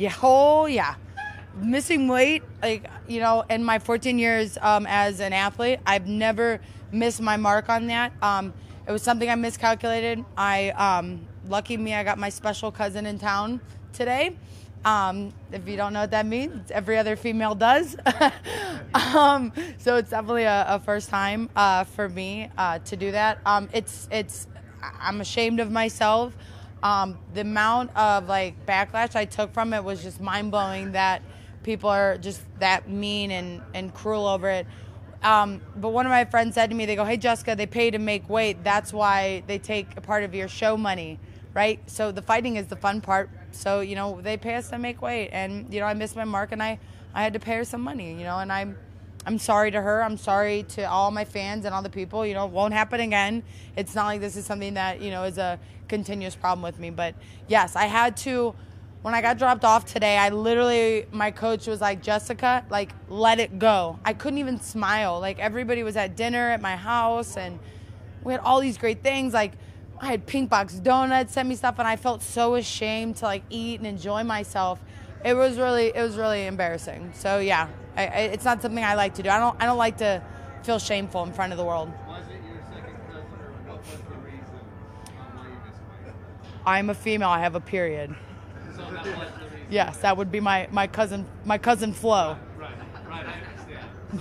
Yeah, oh yeah. Missing weight, like, in my 14 years as an athlete, I've never missed my mark on that. It was something I miscalculated. Lucky me, I got my special cousin in town today. If you don't know what that means, every other female does. So it's definitely a first time for me to do that. I'm ashamed of myself. The amount of backlash I took from it was just mind blowing, that people are just that mean and cruel over it. But one of my friends said to me, they go, "Hey Jessica, they pay to make weight. That's why they take a part of your show money, right? So the fighting is the fun part. So, they pay us to make weight, and, I missed my mark, and I had to pay her some money, and I'm sorry to her. I'm sorry to all my fans and all the people. It won't happen again. It's not like this is something that, is a continuous problem with me. But, yes, I had to. When I got dropped off today, my coach was like, "Jessica, let it go." I couldn't even smile. Everybody was at dinner at my house, and we had all these great things. I had Pink Box Donuts sent me stuff, and I felt so ashamed to eat and enjoy myself. It was really embarrassing. So yeah, it's not something I like to do. I don't like to feel shameful in front of the world. Was it your second cousin, or what was the reason why you missed weight? I'm a female. I have a period. So that was the reason. Yes, that would be my cousin Flo. Right, I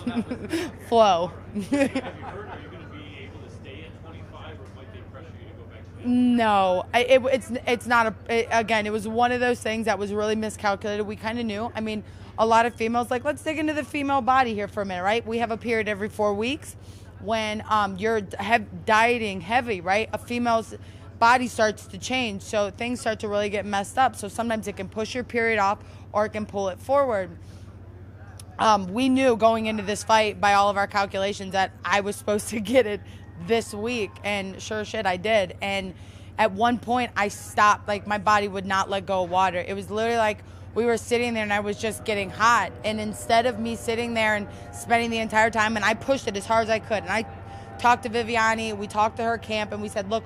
understand. Flo. Have you heard, are you going to be able to stay at 25, or might they pressure you to go back to 50? No, it's not again, it was one of those things that was really miscalculated. We kind of knew. I mean, a lot of females, let's dig into the female body here for a minute, right? We have a period every 4 weeks. When you're dieting heavy, right? A female's body starts to change, so things start to really get messed up. So sometimes it can push your period off, or it can pull it forward. We knew going into this fight by all of our calculations that I was supposed to get it this week, and sure shit I did. And at one point I stopped, my body would not let go of water. It was literally we were sitting there and I was just getting hot, and instead of me sitting there and spending the entire time, and I pushed it as hard as I could, and I talked to Viviani, we talked to her camp, and we said, look,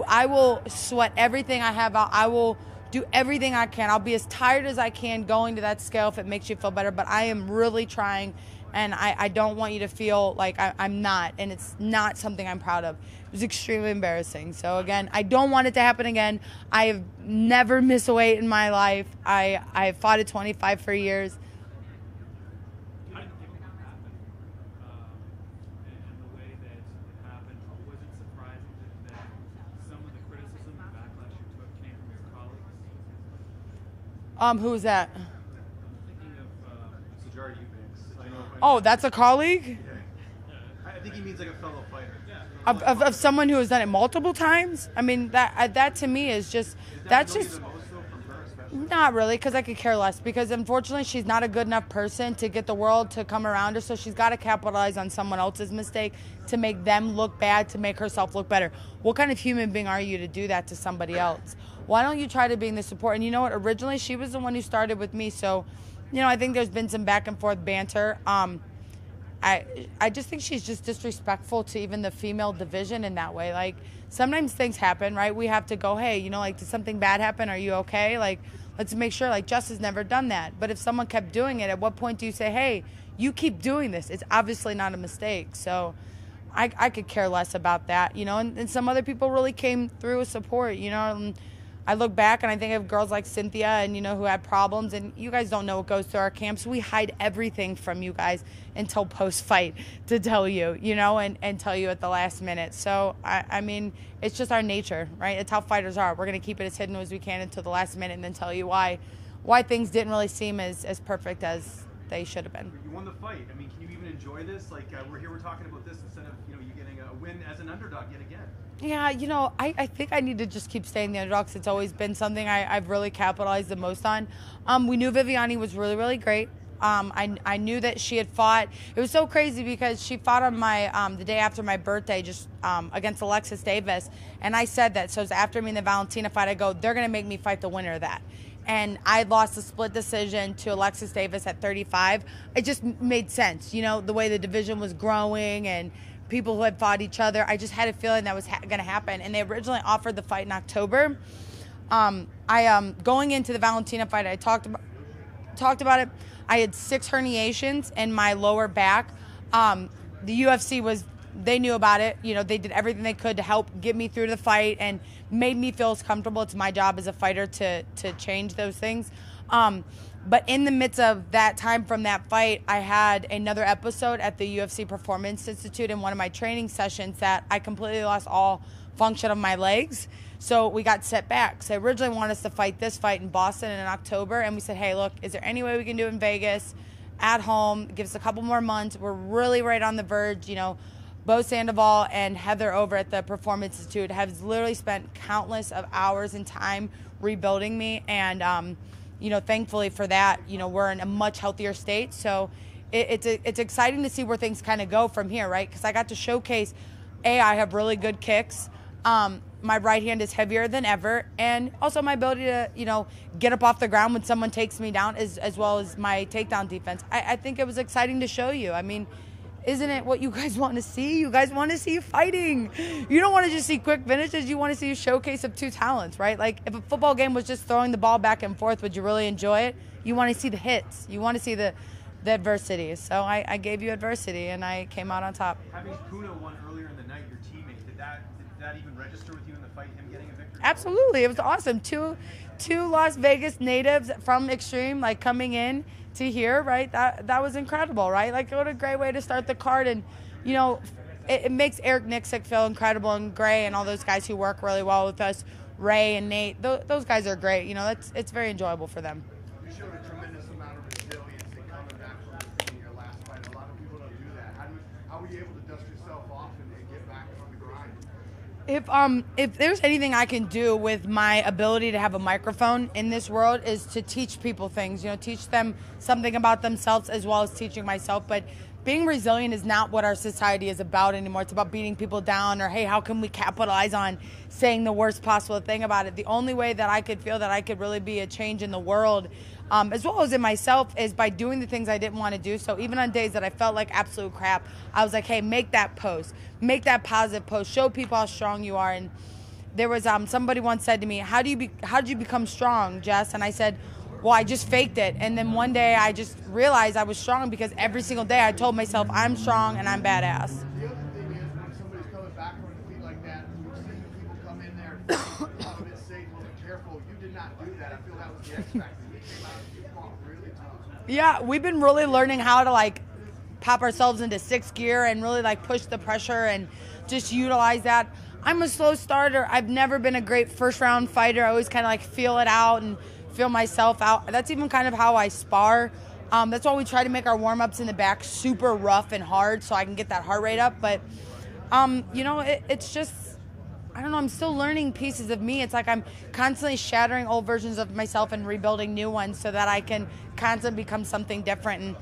I will sweat everything I have out. I will do everything I can. I'll be as tired as I can going to that scale if it makes you feel better, but I am really trying, and I don't want you to feel like I'm not, and it's not something I'm proud of. It was extremely embarrassing. So again, I don't want it to happen again. I have never missed a weight in my life. I have fought at 25 for years. How did you think it happened? And the way that it happened, was it surprising that some of the criticism and backlash you took came from your colleagues? Who was that? I'm thinking of Sajari Eubanks. Oh, that's a colleague? Yeah. I think he means a fellow fighter. Of someone who has done it multiple times? I mean, that to me is just, that's just, not really, because I could care less, because unfortunately she's not a good enough person to get the world to come around her, so she's got to capitalize on someone else's mistake to make them look bad, to make herself look better. What kind of human being are you to do that to somebody else? Why don't you try to be the support? And you know what, originally she was the one who started with me, so, I think there's been some back and forth banter. I just think she's just disrespectful to even the female division in that way. Sometimes things happen, right? We have to go, hey, did something bad happen? Are you okay? Let's make sure, Jess has never done that. But if someone kept doing it, at what point do you say, hey, you keep doing this? It's obviously not a mistake. So I could care less about that, and some other people really came through with support, and I look back and I think of girls like Cynthia and, who had problems, and you guys don't know what goes through our camps. We hide everything from you guys until post-fight to tell you, and tell you at the last minute. So, I mean, it's just our nature, right? It's how fighters are. We're going to keep it as hidden as we can until the last minute and then tell you why things didn't really seem as perfect as they should have been. You won the fight. I mean, can you even enjoy this? We're talking about this instead of, you getting a win as an underdog yet again. Yeah, I think I need to just keep staying the underdog. It's always been something I've really capitalized the most on. We knew Viviani was really, really great. I knew that she had fought. It was so crazy because she fought on my the day after my birthday, just against Alexis Davis, and I said that. So it was after me in the Valentina fight. I go, they're gonna make me fight the winner of that. And I lost a split decision to Alexis Davis at 35. It just made sense, the way the division was growing and people who had fought each other. I just had a feeling that was going to happen. And they originally offered the fight in October. Going into the Valentina fight, I talked talked about it. I had 6 herniations in my lower back. The UFC they knew about it. You know, they did everything they could to help get me through the fight and made me feel as comfortable. It's my job as a fighter to change those things. But in the midst of that time from that fight, I had another episode at the UFC Performance Institute in one of my training sessions that I completely lost all function of my legs. So we got set back. So I originally wanted us to fight this fight in Boston in October. And we said, hey, look, is there any way we can do it in Vegas at home? Give us a couple more months. We're really right on the verge. You know, Bo Sandoval and Heather over at the Performance Institute have literally spent countless of hours and time rebuilding me. And, you know, thankfully for that, you know, we're in a much healthier state. So it's exciting to see where things kind of go from here, right? Because I got to showcase, I have really good kicks. My right hand is heavier than ever. And also my ability to, you know, get up off the ground when someone takes me down as well as my takedown defense. I think it was exciting to show you. I mean, isn't it what you guys want to see? You guys want to see fighting. You don't want to just see quick finishes. You want to see a showcase of 2 talents, right? Like if a football game was just throwing the ball back and forth, would you really enjoy it? You want to see the hits. You want to see the adversity. So I gave you adversity, and I came out on top. Having Puna won earlier in the night, your teammate, did that even register with you in the fight, him getting a victory? Absolutely. It was awesome. Two Las Vegas natives from Extreme, like, coming in to here, right? That was incredible, right? Like, what a great way to start the card. And, you know, it makes Eric Nixick feel incredible, and Gray and all those guys who work really well with us, Ray and Nate. Those guys are great. You know, it's very enjoyable for them. You showed a tremendous amount of resilience in coming back from your last fight. A lot of people don't do that. How were you able to dust yourself off and get back on the grind? If there's anything I can do with my ability to have a microphone in this world is to teach people things, you know, teach them something about themselves as well as teaching myself. But being resilient is not what our society is about anymore. It's about beating people down, or, hey, how can we capitalize on saying the worst possible thing about it? The only way that I could feel that I could really be a change in the world, as well as in myself, is by doing the things I didn't want to do. So even on days that I felt like absolute crap, I was like, hey, make that post, make that positive post, show people how strong you are. And there was somebody once said to me, how did you become strong, Jess? And I said, well, I just faked it. And then one day I just realized I was strong because every single day I told myself I'm strong and I'm badass. The other thing is, when somebody's coming back on the feet like that, we've seen people come in there and a lot of it safe, a little bit careful. You did not do that. I feel that was the X factor. You came out and you fought really tough. Yeah, we've been really learning how to, like, pop ourselves into 6th gear and really, like, push the pressure and just utilize that. I'm a slow starter. I've never been a great first-round fighter. I always kind of, like, feel it out and feel myself out. That's even kind of how I spar. That's why we try to make our warm-ups in the back super rough and hard so I can get that heart rate up. But, you know, it's just, I don't know, I'm still learning pieces of me. It's like I'm constantly shattering old versions of myself and rebuilding new ones so that I can constantly become something different. And,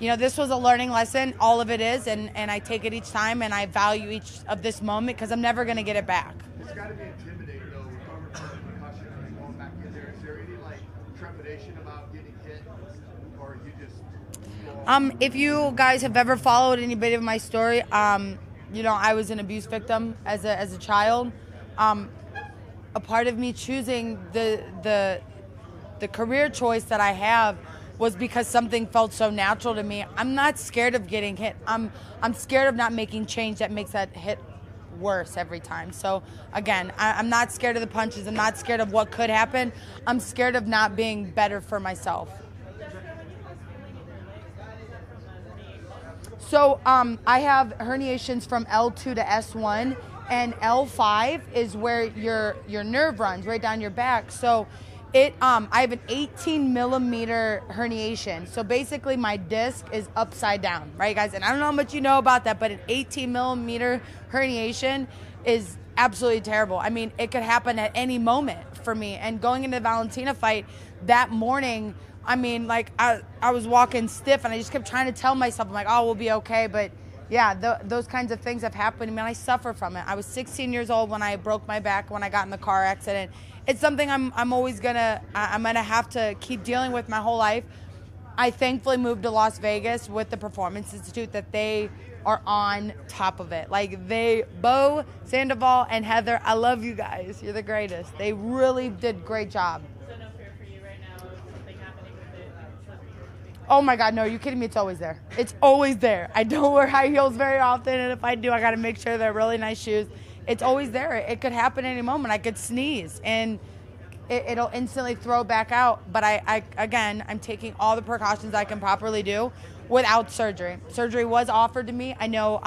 you know, this was a learning lesson. All of it is, and I take it each time, and I value each of this moment because I'm never going to get it back. It's got to be intimidating, though, with armor concussion and going back in there. Is there any, like, trepidation about getting hit, or you just... If you guys have ever followed any bit of my story, you know, I was an abuse victim as a child. A part of me choosing the career choice that I have was because something felt so natural to me. I'm not scared of getting hit. I'm scared of not making change that makes that hit worse every time. So again, I'm not scared of the punches. I'm not scared of what could happen. I'm scared of not being better for myself. So I have herniations from L2 to S1, and L5 is where your nerve runs right down your back. So I have an 18 millimeter herniation. So basically my disc is upside down, right, guys? And I don't know how much you know about that, but an 18 millimeter herniation is absolutely terrible. I mean, it could happen at any moment for me. And going into the Valentina fight that morning, I mean, like, I was walking stiff, and I just kept trying to tell myself, I'm like, oh, we'll be okay. But yeah, those kinds of things have happened. I mean, I suffer from it. I was 16 years old when I broke my back when I got in the car accident. It's something I'm always gonna have to keep dealing with my whole life. I thankfully moved to Las Vegas with the Performance Institute that they are on top of it. Like, Bo Sandoval and Heather, I love you guys. You're the greatest. They really did a great job. So no fear for you right now of something happening with it, Oh my God, no, are you kidding me? It's always there. It's always there. I don't wear high heels very often, and if I do, I got to make sure they're really nice shoes. It's always there. It could happen any moment. I could sneeze, and it'll instantly throw back out. But I'm taking all the precautions I can properly do without surgery. Surgery was offered to me. I know,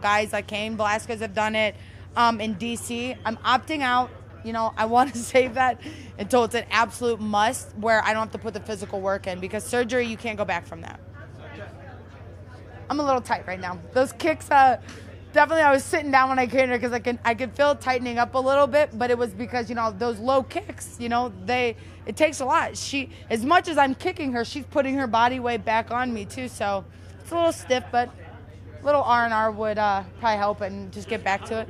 guys like Cain Velasquez have done it in DC. I'm opting out. I want to save that until it's an absolute must where I don't have to put the physical work in, because surgery, you can't go back from that. I'm a little tight right now. Those kicks, definitely I was sitting down when I came here because I could feel it tightening up a little bit, but it was because, those low kicks, it takes a lot. As much as I'm kicking her, she's putting her body weight back on me too, so it's a little stiff, but a little R&R would probably help and just get back to it.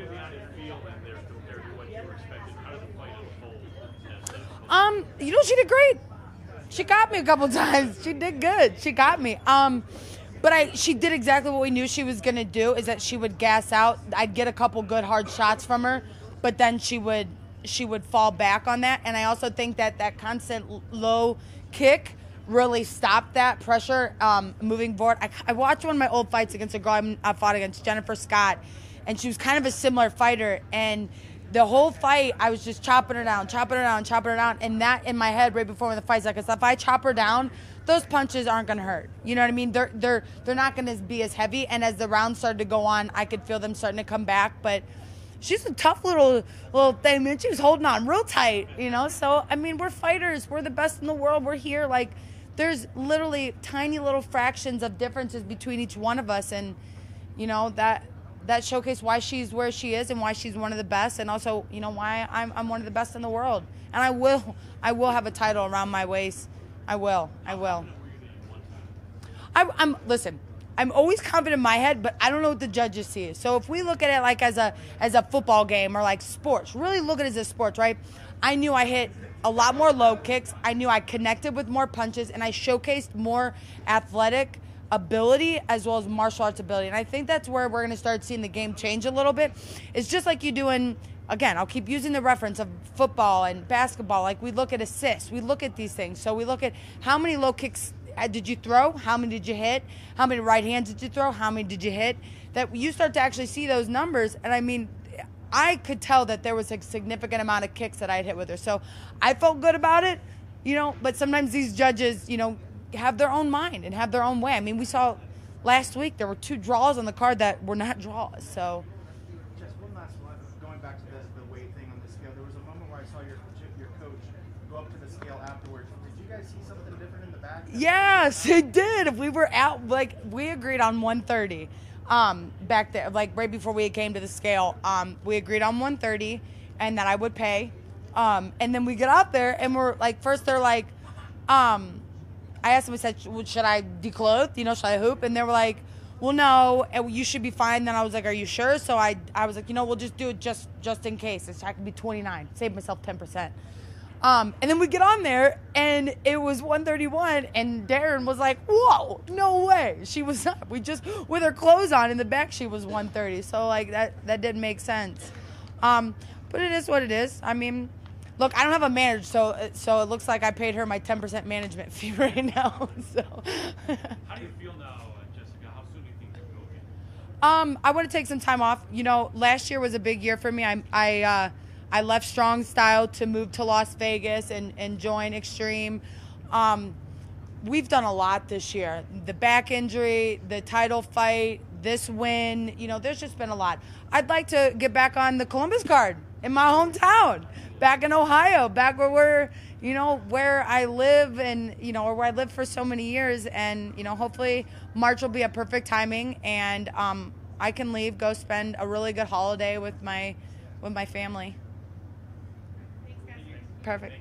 She did great. She got me a couple times. She did good. She got me. But she did exactly what we knew she was gonna do. Is that she would gas out. I'd get a couple good hard shots from her, but then she would fall back on that. And I also think that constant low kick really stopped that pressure moving forward. I watched one of my old fights against a girl I fought against, Jennifer Scott, and she was kind of a similar fighter. And the whole fight, I was just chopping her down. And that in my head right before the fight's like, if I chop her down, those punches aren't going to hurt. You know what I mean? They're not going to be as heavy. And as the rounds started to go on, I could feel them starting to come back. But she's a tough little thing, man. She was holding on real tight, So, we're fighters. We're the best in the world. We're here. Like, there's literally tiny little fractions of differences between each one of us. And, that showcased why she's where she is and why she's one of the best, and also, why I'm one of the best in the world. And I will have a title around my waist. I will. Listen, I'm always confident in my head, but I don't know what the judges see. So if we look at it like as a football game or like sports, really look at it as a sports, right? I knew I hit a lot more low kicks. I knew I connected with more punches, and I showcased more athletic ability as well as martial arts ability. And I think that's where we're going to start seeing the game change a little bit. It's just like you do in, again, I'll keep using the reference of football and basketball. Like, we look at assists. We look at these things. So we look at how many low kicks did you throw? How many did you hit? How many right hands did you throw? How many did you hit? That you start to actually see those numbers. And I could tell that there was a significant amount of kicks that I had hit with her. So I felt good about it, but sometimes these judges, have their own mind and have their own way. We saw last week there were 2 draws on the card that were not draws. So, just one last one. Going back to the weight thing on the scale, there was a moment where I saw your coach go up to the scale afterwards. Did you guys see something different in the back? Yes, it did. If we were out, we agreed on 130 back there, right before we came to the scale. We agreed on 130 and that I would pay. And then we get out there and we're like, first they're like, I asked them, I said, should I declothe? Should I hoop? And they were like, well, no, you should be fine. Then I was like, are you sure? So I was like, we'll just do it just in case. I could be 29, save myself 10%. And then we get on there, and it was 131, and Darren was like, whoa, no way. She was up. With her clothes on in the back, she was 130. So, that didn't make sense. But it is what it is. Look, I don't have a manager, so it looks like I paid her my 10% management fee right now. So. How do you feel now, Jessica? How soon do you think you'll go again? I want to take some time off. Last year was a big year for me. I left Strong Style to move to Las Vegas and join Extreme. We've done a lot this year. The back injury, the title fight, this win. There's just been a lot. I'd like to get back on the Columbus card in my hometown, back in Ohio, back where I live and, or where I lived for so many years. And, hopefully March will be a perfect timing and I can leave, go spend a really good holiday with my family. Perfect.